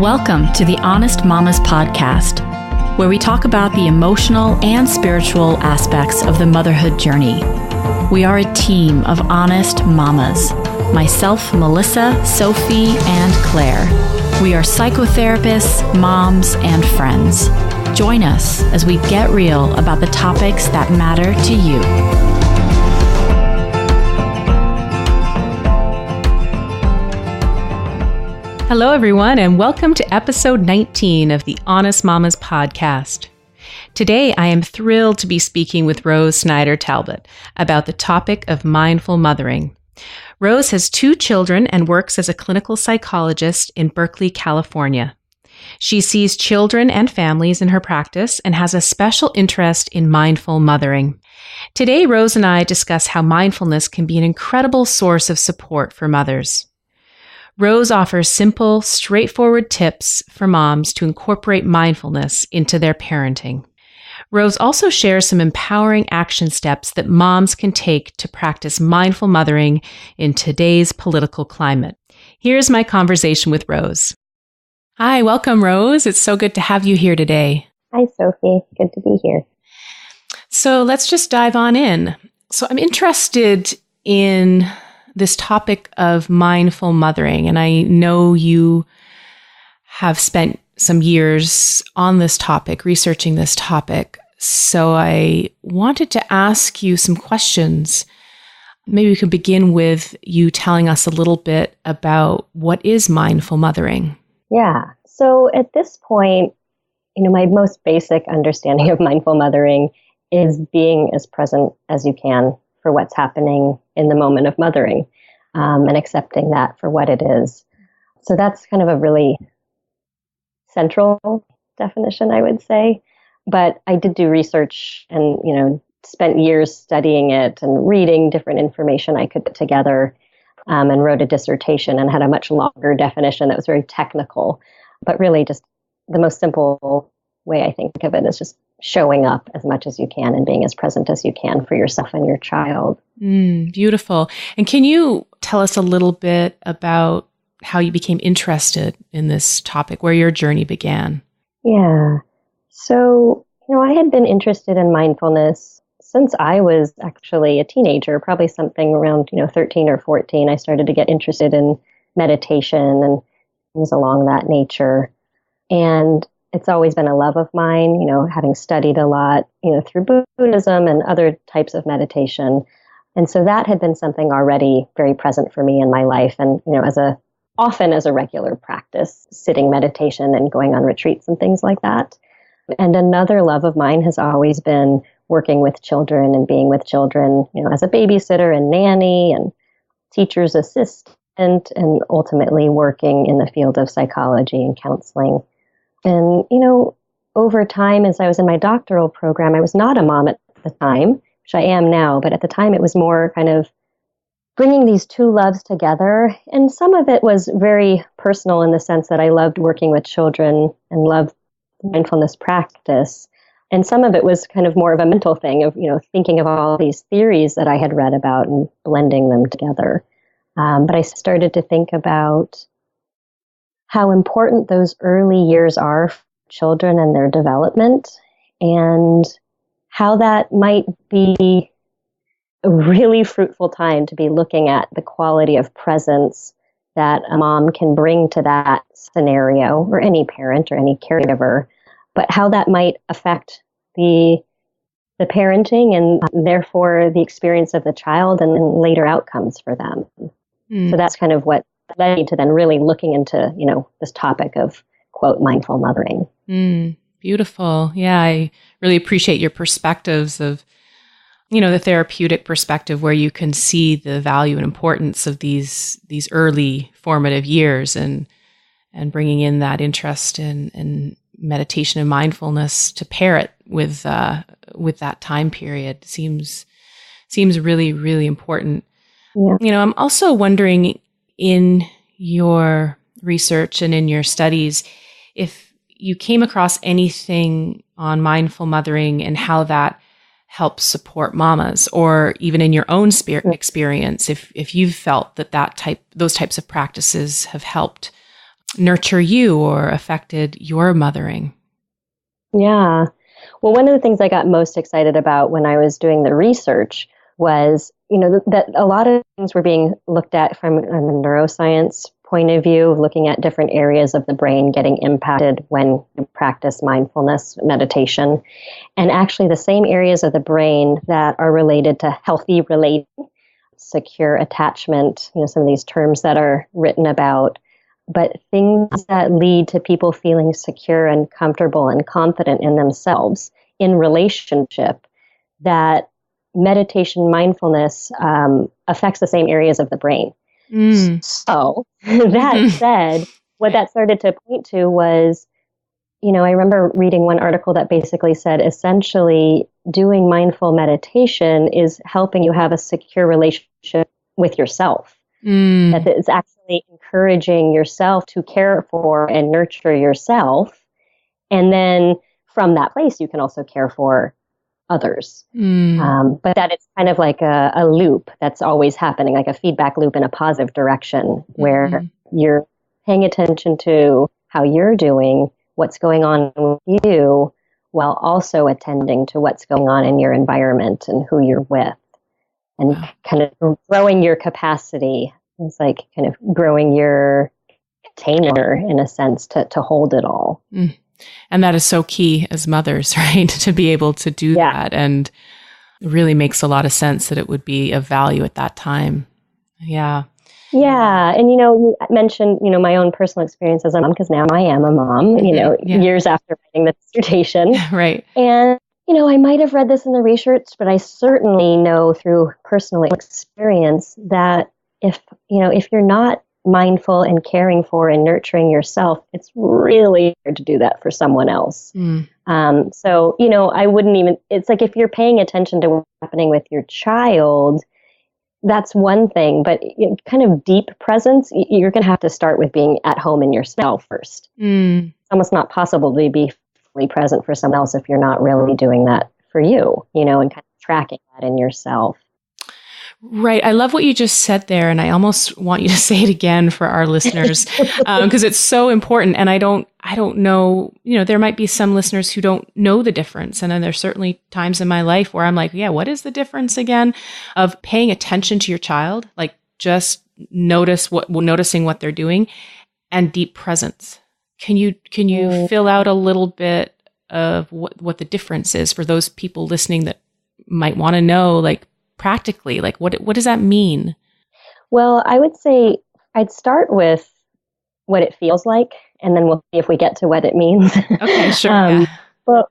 Welcome to the Honest Mamas podcast, where we talk about the emotional and spiritual aspects of the motherhood journey. We are a team of honest mamas. Myself, Melissa, Sophie, and Claire. We are psychotherapists, moms, and friends. Join us as we get real about the topics that matter to you. Hello, everyone, and welcome to episode 19 of the Honest Mamas podcast. Today, I am thrilled to be speaking with Rose Snyder Talbot about the topic of mindful mothering. Rose has 2 children and works as a clinical psychologist in Berkeley, California. She sees children and families in her practice and has a special interest in mindful mothering. Today, Rose and I discuss how mindfulness can be an incredible source of support for mothers. Rose offers simple, straightforward tips for moms to incorporate mindfulness into their parenting. Rose also shares some empowering action steps that moms can take to practice mindful mothering in today's political climate. Here's my conversation with Rose. Hi, welcome, Rose. It's so good to have you here today. Hi, Sophie. Good to be here. So let's just dive on in. So I'm interested in this topic of mindful mothering, and I know you have spent some years on this topic, researching this topic. So I wanted to ask you some questions. Maybe we could begin with you telling us a little bit about what is mindful mothering. Yeah. So at this point, my most basic understanding of mindful mothering is being as present as you can for what's happening in the moment of mothering, and accepting that for what it is. So that's kind of a really central definition, I would say. But I did do research and, spent years studying it and reading different information I could put together, and wrote a dissertation and had a much longer definition that was very technical. But really just the most simple way I think of it is just showing up as much as you can and being as present as you can for yourself and your child. Beautiful. And can you tell us a little bit about how you became interested in this topic, where your journey began? Yeah. So, I had been interested in mindfulness since I was actually a teenager, probably something around, 13 or 14. I started to get interested in meditation and things along that nature. And it's always been a love of mine, having studied a lot, through Buddhism and other types of meditation. And so that had been something already very present for me in my life. And, often as a regular practice, sitting meditation and going on retreats and things like that. And another love of mine has always been working with children and being with children, as a babysitter and nanny and teacher's assistant, and ultimately working in the field of psychology and counseling. And, over time, as I was in my doctoral program, I was not a mom at the time, which I am now, but at the time it was more kind of bringing these 2 loves together. And some of it was very personal in the sense that I loved working with children and loved mindfulness practice. And some of it was kind of more of a mental thing of, thinking of all these theories that I had read about and blending them together. But I started to think about how important those early years are for children and their development, and how that might be a really fruitful time to be looking at the quality of presence that a mom can bring to that scenario, or any parent or any caregiver, but how that might affect the parenting and therefore the experience of the child and later outcomes for them. So that's kind of what led me to then really looking into, this topic of, quote, mindful mothering. Beautiful. Yeah, I really appreciate your perspectives of, the therapeutic perspective where you can see the value and importance of these early formative years and bringing in that interest in meditation and mindfulness to pair it with that time period seems really, really important. Yeah. I'm also wondering, in your research and in your studies, if you came across anything on mindful mothering and how that helps support mamas, or even in your own experience, if you've felt that those types of practices have helped nurture you or affected your mothering? Yeah. Well, one of the things I got most excited about when I was doing the research was, that a lot of things were being looked at from a neuroscience point of view, looking at different areas of the brain getting impacted when you practice mindfulness meditation. And actually the same areas of the brain that are related to healthy relating, secure attachment, some of these terms that are written about, but things that lead to people feeling secure and comfortable and confident in themselves in relationship, that meditation mindfulness affects the same areas of the brain. So that said, what that started to point to was, I remember reading one article that basically said essentially doing mindful meditation is helping you have a secure relationship with yourself. That it's actually encouraging yourself to care for and nurture yourself. And then from that place, you can also care for others. But that it's kind of like a loop that's always happening, like a feedback loop in a positive direction, where you're paying attention to how you're doing, what's going on with you, while also attending to what's going on in your environment and who you're with. And kind of growing your capacity. It's like kind of growing your container in a sense to hold it all. And that is so key as mothers, right? To be able to do that. And it really makes a lot of sense that it would be of value at that time. Yeah. Yeah. And, you mentioned, my own personal experience as a mom, because now I am a mom, years after writing the dissertation. Right. And, I might have read this in the research, but I certainly know through personal experience that if you're not mindful and caring for and nurturing yourself, it's really hard to do that for someone else. So, I wouldn't even, it's like if you're paying attention to what's happening with your child, that's one thing, but kind of deep presence, you're going to have to start with being at home in yourself first. It's almost not possible to be fully present for someone else if you're not really doing that for you, and kind of tracking that in yourself. Right. I love what you just said there. And I almost want you to say it again for our listeners, because it's so important. And I don't know, there might be some listeners who don't know the difference. And then there's certainly times in my life where I'm like, what is the difference again of paying attention to your child? Like just noticing what they're doing, and deep presence. Can you fill out a little bit of what the difference is for those people listening that might want to know, like, practically, like what does that mean? Well, I would say I'd start with what it feels like, and then we'll see if we get to what it means. Okay, sure. But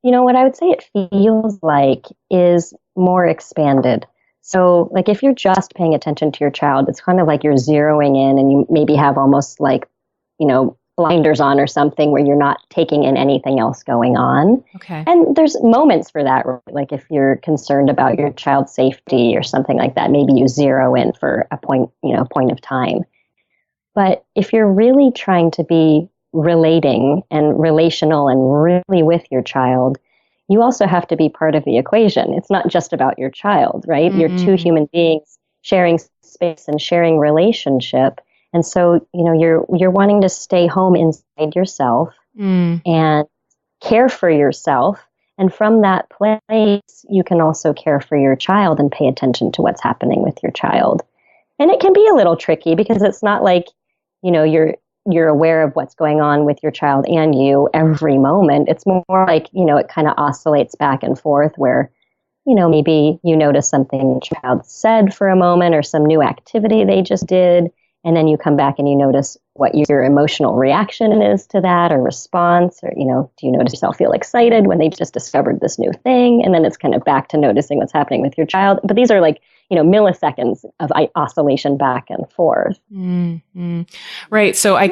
what I would say it feels like is more expanded. So like if you're just paying attention to your child, it's kind of like you're zeroing in, and you maybe have almost like, blinders on or something where you're not taking in anything else going on. Okay. And there's moments for that, right? Like if you're concerned about your child's safety or something like that, maybe you zero in for a point of time. But if you're really trying to be relating and relational and really with your child, you also have to be part of the equation. It's not just about your child, right? You're two human beings sharing space and sharing relationship. And so, you're wanting to stay home inside yourself and care for yourself. And from that place, you can also care for your child and pay attention to what's happening with your child. And it can be a little tricky because it's not like, you're aware of what's going on with your child and you every moment. It's more like, it kind of oscillates back and forth where, maybe you notice something your child said for a moment or some new activity they just did. And then you come back and you notice what your emotional reaction is to that or response, or, do you notice yourself feel excited when they just discovered this new thing? And then it's kind of back to noticing what's happening with your child. But these are like, milliseconds of oscillation back and forth. Right. So I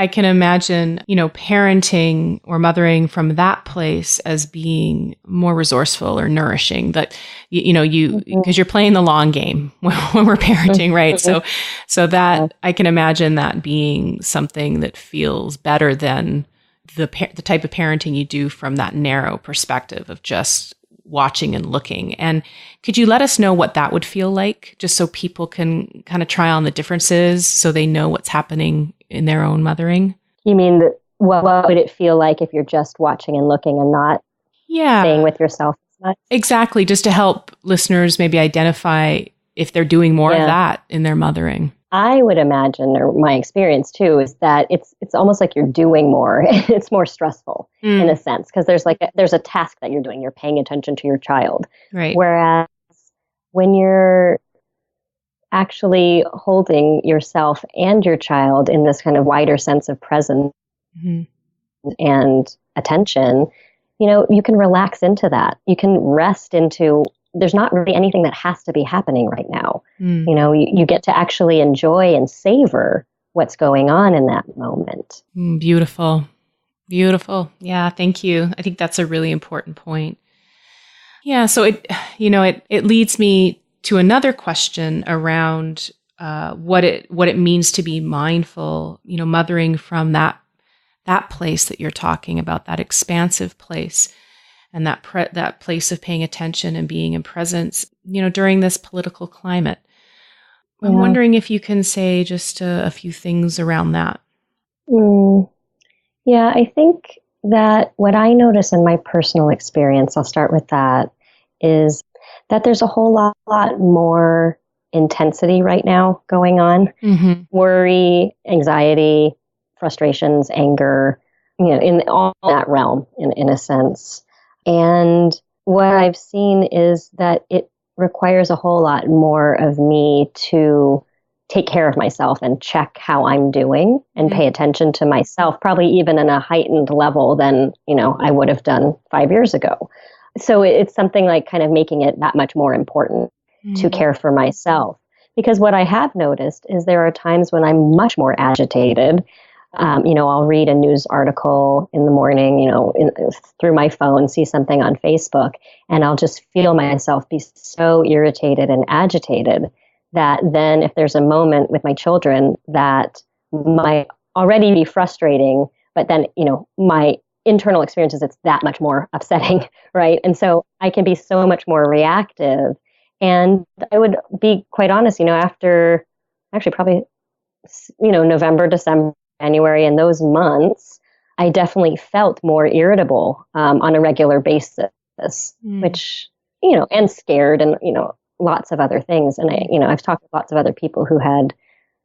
can imagine, parenting or mothering from that place as being more resourceful or nourishing, that, because you're playing the long game when we're parenting, right? So that I can imagine that being something that feels better than the type of parenting you do from that narrow perspective of just watching and looking. And could you let us know what that would feel like, just so people can kind of try on the differences so they know what's happening in their own mothering. You mean that what would it feel like if you're just watching and looking and not staying with yourself as much? Exactly, just to help listeners maybe identify if they're doing more of that in their mothering. I would imagine, or my experience too, is that it's almost like you're doing more. It's more stressful in a sense, because there's a task that you're doing. You're paying attention to your child. Right. Whereas when you're actually holding yourself and your child in this kind of wider sense of presence and attention, you can relax into that. You can rest into, there's not really anything that has to be happening right now. You get to actually enjoy and savor what's going on in that moment. Beautiful. Beautiful. Yeah, thank you. I think that's a really important point. Yeah, so it leads me to another question around what it means to be mindful, mothering from that place that you're talking about, that expansive place, and that place of paying attention and being in presence, during this political climate. Yeah. I'm wondering if you can say just a few things around that. Yeah, I think that what I notice in my personal experience, I'll start with that, is that there's a whole lot more intensity right now going on. Worry, anxiety, frustrations, anger, in all that realm, in a sense. And what I've seen is that it requires a whole lot more of me to take care of myself and check how I'm doing and pay attention to myself, probably even in a heightened level than, I would have done 5 years ago. So it's something like kind of making it that much more important to care for myself. Because what I have noticed is there are times when I'm much more agitated. I'll read a news article in the morning, through my phone, see something on Facebook, and I'll just feel myself be so irritated and agitated that then if there's a moment with my children that might already be frustrating, but then, my internal experience is it's that much more upsetting, right? And so I can be so much more reactive. And I would be quite honest, after actually probably, November, December, January, and those months, I definitely felt more irritable on a regular basis, which, and scared and, lots of other things. And I've talked with lots of other people who had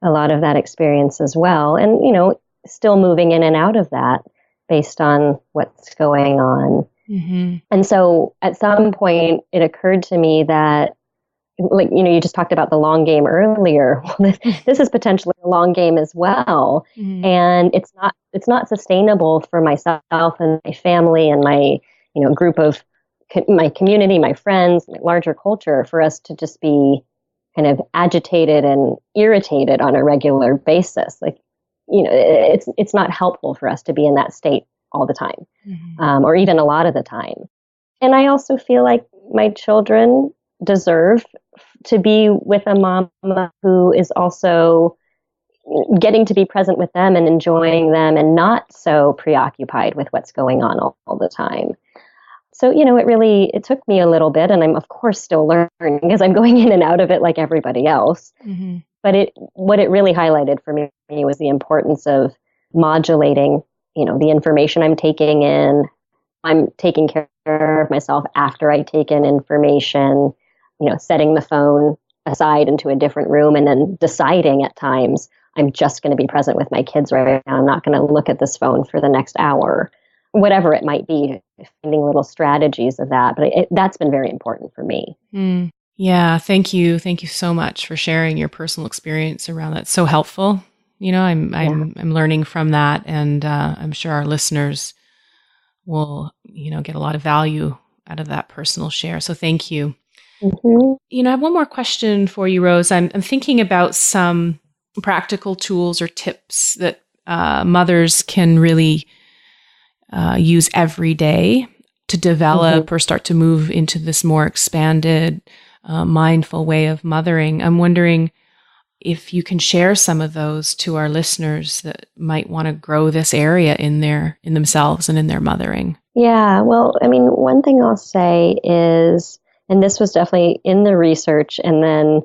a lot of that experience as well. And, still moving in and out of that based on what's going on. And so at some point it occurred to me that, like, you just talked about the long game earlier. This is potentially a long game as well. And it's not sustainable for myself and my family and my, group of my community, my friends, my larger culture, for us to just be kind of agitated and irritated on a regular basis. Like, it's not helpful for us to be in that state all the time, or even a lot of the time. And I also feel like my children deserve to be with a mom who is also getting to be present with them and enjoying them and not so preoccupied with what's going on all the time. So, it took me a little bit, and I'm of course still learning because I'm going in and out of it like everybody else. But what it really highlighted for me was the importance of modulating, the information I'm taking in. I'm taking care of myself after I take in information, setting the phone aside into a different room and then deciding at times, I'm just going to be present with my kids right now. I'm not going to look at this phone for the next hour, whatever it might be, finding little strategies of that. But that's been very important for me. Yeah. Thank you. Thank you so much for sharing your personal experience around that. It's so helpful. I'm learning from that, and I'm sure our listeners will, get a lot of value out of that personal share. So thank you. I have one more question for you, Rose. I'm thinking about some practical tools or tips that mothers can really use every day to develop or start to move into this more expanded, mindful way of mothering. I'm wondering if you can share some of those to our listeners that might want to grow this area in themselves and in their mothering. Yeah, well, one thing I'll say is, and this was definitely in the research, and then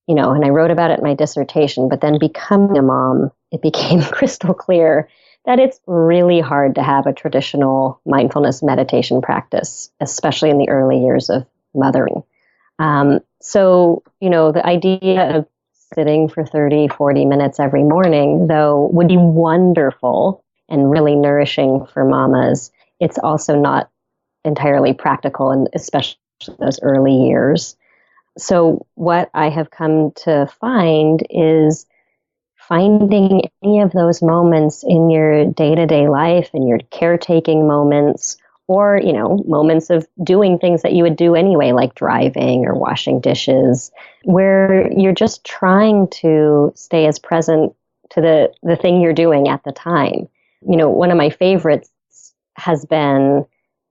and I wrote about it in my dissertation, but then becoming a mom, it became crystal clear that it's really hard to have a traditional mindfulness meditation practice, especially in the early years of mothering. So, the idea of sitting for 30, 40 minutes every morning, though, would be wonderful and really nourishing for mamas. It's also not entirely practical, and especially those early years. So what I have come to find is finding any of those moments in your day-to-day life, in your caretaking moments, or, moments of doing things that you would do anyway, like driving or washing dishes, where you're just trying to stay as present to the thing you're doing at the time. One of my favorites has been,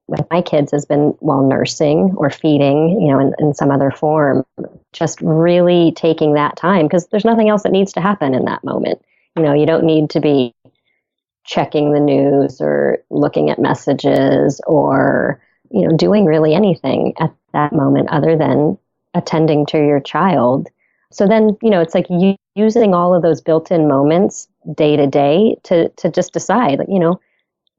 with my kids, has been while nursing or feeding, in some other form, just really taking that time, because there's nothing else that needs to happen in that moment. You don't need to be checking the news or looking at messages or, doing really anything at that moment other than attending to your child. So then, it's like using all of those built-in moments day to day to just decide,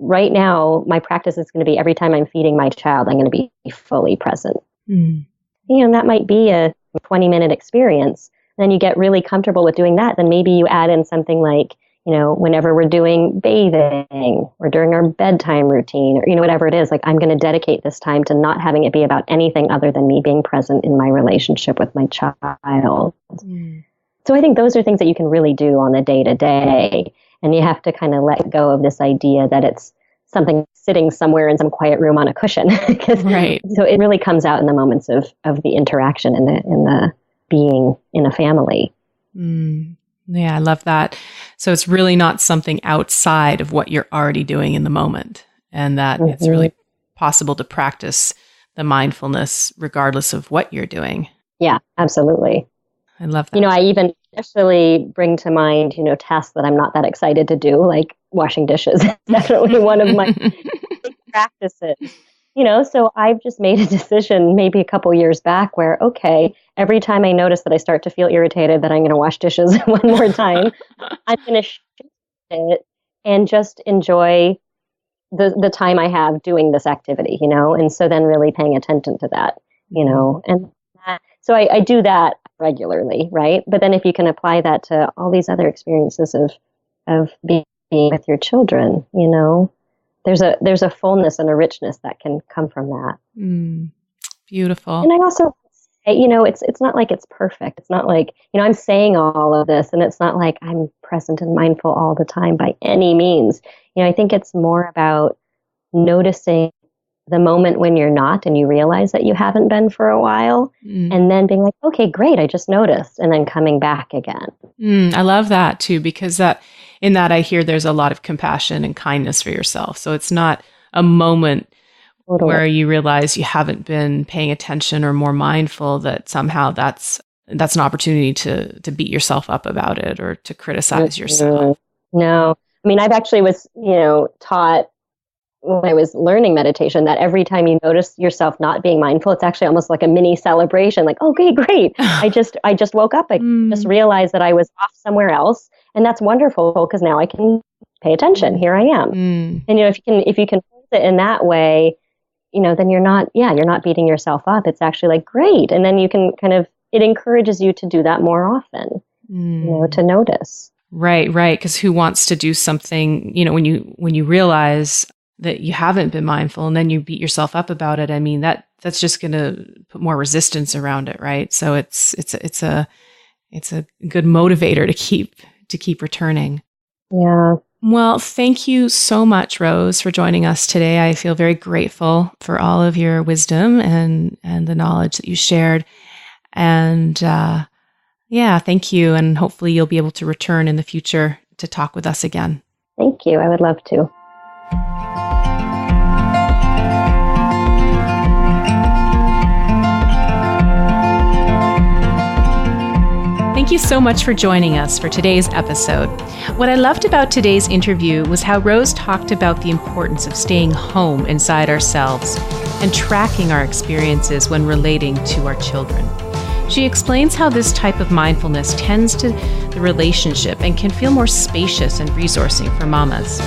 right now, my practice is going to be every time I'm feeding my child, I'm going to be fully present. Mm. That might be a 20-minute experience. And then you get really comfortable with doing that. Then maybe you add in something like, whenever we're doing bathing or during our bedtime routine or, whatever it is, like I'm going to dedicate this time to not having it be about anything other than me being present in my relationship with my child. Mm. So I think those are things that you can really do on the day-to-day. And you have to kind of let go of this idea that it's something sitting somewhere in some quiet room on a cushion. Right. So it really comes out in the moments of the interaction and the being in a family. Mm. Yeah, I love that. So it's really not something outside of what you're already doing in the moment, and that it's really possible to practice the mindfulness regardless of what you're doing. Yeah, absolutely. I love that. I even especially bring to mind, tasks that I'm not that excited to do, like washing dishes. It's definitely one of my big practices. So I've just made a decision maybe a couple years back where, okay, every time I notice that I start to feel irritated that I'm going to wash dishes one more time, I'm going to shift it and just enjoy the time I have doing this activity, and so then really paying attention to that, and so I do that regularly, right? But then if you can apply that to all these other experiences of being with your children, there's a fullness and a richness that can come from that. Beautiful. And I also say, it's not like it's perfect. It's not like, I'm saying all of this and it's not like I'm present and mindful all the time by any means. I think it's more about noticing the moment when you're not and you realize that you haven't been for a while and then being like, okay, great, I just noticed, and then coming back again. I love that too, because in that I hear there's a lot of compassion and kindness for yourself. So it's not a moment where you realize you haven't been paying attention or more mindful, that somehow that's an opportunity to beat yourself up about it or to criticize yourself. No. I mean, I've actually was, taught when I was learning meditation that every time you notice yourself not being mindful, it's actually almost like a mini celebration. Like, okay, great. I just woke up. I just realized that I was off somewhere else. And that's wonderful because now I can pay attention. Here I am. And, if you can hold it in that way, then you're not beating yourself up. It's actually like, great. And then you can it encourages you to do that more often, to notice. Right. Because who wants to do something, when you realize that you haven't been mindful and then you beat yourself up about it. I mean, that's just going to put more resistance around it. Right. So it's a good motivator to keep returning. Yeah. Well, thank you so much, Rose, for joining us today. I feel very grateful for all of your wisdom and the knowledge that you shared. And thank you. And hopefully you'll be able to return in the future to talk with us again. Thank you. I would love to. Thank you so much for joining us for today's episode. What I loved about today's interview was how Rose talked about the importance of staying home inside ourselves and tracking our experiences when relating to our children. She explains how this type of mindfulness tends to the relationship and can feel more spacious and resourcing for mamas.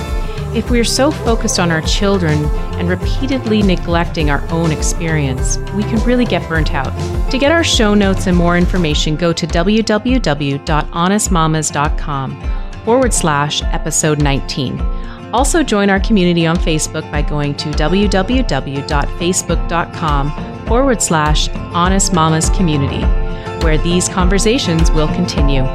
If we are so focused on our children and repeatedly neglecting our own experience, we can really get burnt out. To get our show notes and more information, go to www.honestmamas.com/episode 19. Also join our community on Facebook by going to www.facebook.com/Honest Mamas Community, where these conversations will continue.